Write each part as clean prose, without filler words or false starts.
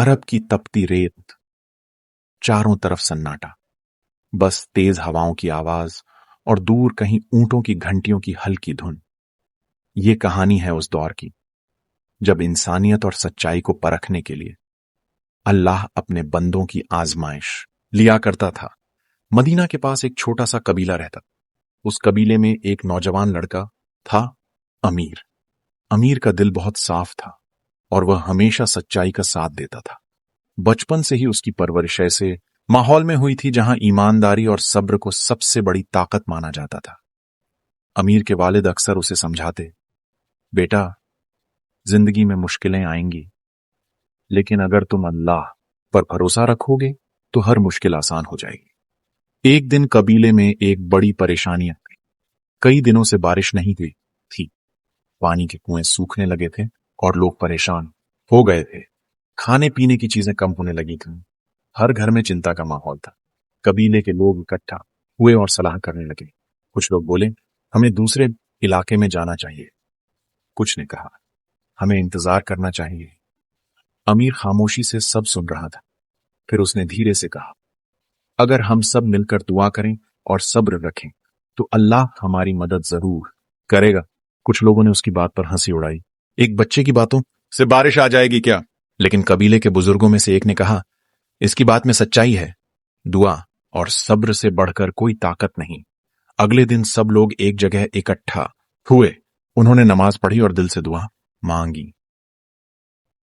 अरब की तपती रेत, चारों तरफ सन्नाटा, बस तेज हवाओं की आवाज और दूर कहीं ऊंटों की घंटियों की हल्की धुन। ये कहानी है उस दौर की जब इंसानियत और सच्चाई को परखने के लिए अल्लाह अपने बंदों की आजमाइश लिया करता था। मदीना के पास एक छोटा सा कबीला रहता। उस कबीले में एक नौजवान लड़का था, अमीर। अमीर का दिल बहुत साफ था और वह हमेशा सच्चाई का साथ देता था। बचपन से ही उसकी परवरिश ऐसे माहौल में हुई थी जहां ईमानदारी और सब्र को सबसे बड़ी ताकत माना जाता था। अमीर के वालिद अक्सर उसे समझाते, बेटा, जिंदगी में मुश्किलें आएंगी, लेकिन अगर तुम अल्लाह पर भरोसा रखोगे तो हर मुश्किल आसान हो जाएगी। एक दिन कबीले में एक बड़ी परेशानी आ गई। कई दिनों से बारिश नहीं हुई थी। पानी के कुएं सूखने लगे थे और लोग परेशान हो गए थे। खाने पीने की चीजें कम होने लगी थी। हर घर में चिंता का माहौल था। कबीले के लोग इकट्ठा हुए और सलाह करने लगे। कुछ लोग बोले, हमें दूसरे इलाके में जाना चाहिए। कुछ ने कहा, हमें इंतजार करना चाहिए। अमीर खामोशी से सब सुन रहा था। फिर उसने धीरे से कहा, अगर हम सब मिलकर दुआ करें और सब्र रखें तो अल्लाह हमारी मदद जरूर करेगा। कुछ लोगों ने उसकी बात पर हंसी उड़ाई। एक बच्चे की बातों से बारिश आ जाएगी क्या? लेकिन कबीले के बुजुर्गों में से एक ने कहा, इसकी बात में सच्चाई है। दुआ और सब्र से बढ़कर कोई ताकत नहीं। अगले दिन सब लोग एक जगह इकट्ठा हुए। उन्होंने नमाज पढ़ी और दिल से दुआ मांगी।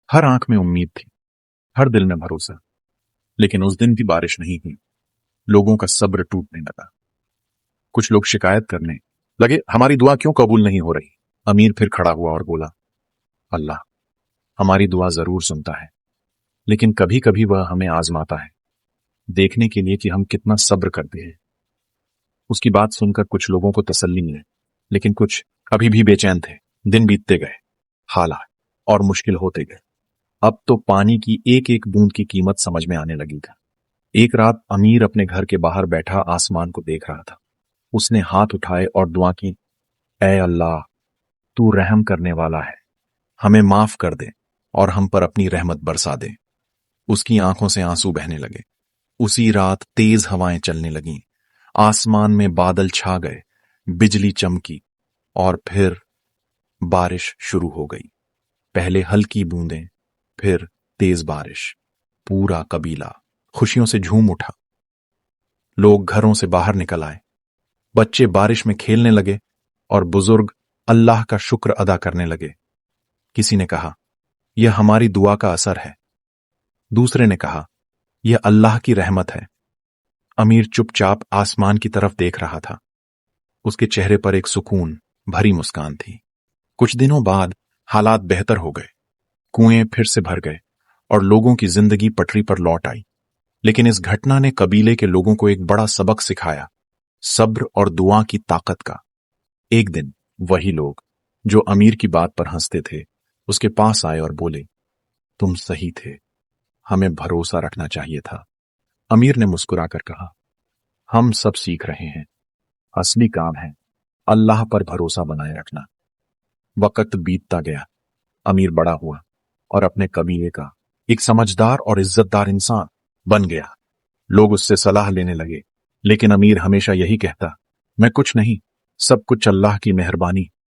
हर आंख में उम्मीद थी, हर दिल में भरोसा। लेकिन उस दिन भी बारिश नहीं हुई। लोगों का सब्र टूटने लगा। कुछ लोग शिकायत करने लगे, हमारी दुआ क्यों कबूल नहीं हो रही? अमीर फिर खड़ा हुआ और बोला, अल्लाह हमारी दुआ जरूर सुनता है, लेकिन कभी कभी वह हमें आजमाता है, देखने के लिए कि हम कितना सब्र करते हैं। उसकी बात सुनकर कुछ लोगों को तसल्ली मिली, लेकिन कुछ अभी भी बेचैन थे। दिन बीतते गए, हालात और मुश्किल होते गए। अब तो पानी की एक एक बूंद की कीमत समझ में आने लगी था। एक रात अमीर अपने घर के बाहर बैठा आसमान को देख रहा था। उसने हाथ उठाए और दुआ की, ऐ अल्लाह, तू रहम करने वाला है, हमें माफ कर दे और हम पर अपनी रहमत बरसा दे। उसकी आंखों से आंसू बहने लगे। उसी रात तेज हवाएं चलने लगीं। आसमान में बादल छा गए, बिजली चमकी और फिर बारिश शुरू हो गई। पहले हल्की बूंदें, फिर तेज बारिश। पूरा कबीला खुशियों से झूम उठा। लोग घरों से बाहर निकल आए। बच्चे बारिश में खेलने लगे और बुजुर्ग अल्लाह का शुक्र अदा करने लगे। किसी ने कहा, यह हमारी दुआ का असर है। दूसरे ने कहा, यह अल्लाह की रहमत है। अमीर चुपचाप आसमान की तरफ देख रहा था। उसके चेहरे पर एक सुकून भरी मुस्कान थी। कुछ दिनों बाद हालात बेहतर हो गए। कुएं फिर से भर गए और लोगों की जिंदगी पटरी पर लौट आई। लेकिन इस घटना ने कबीले के लोगों को एक बड़ा सबक सिखाया, सब्र और दुआ की ताकत का। एक दिन वही लोग जो अमीर की बात पर हंसते थे उसके पास आए और बोले, तुम सही थे, हमें भरोसा रखना चाहिए था। अमीर ने मुस्कुराकर कहा, हम सब सीख रहे हैं, असली काम है अल्लाह पर भरोसा बनाए रखना। वक्त बीतता गया। अमीर बड़ा हुआ और अपने कबीले का एक समझदार और इज्जतदार इंसान बन गया। लोग उससे सलाह लेने लगे, लेकिन अमीर हमेशा यही कहता, मैं कुछ नहीं, सब कुछ अल्लाह की मेहरबानी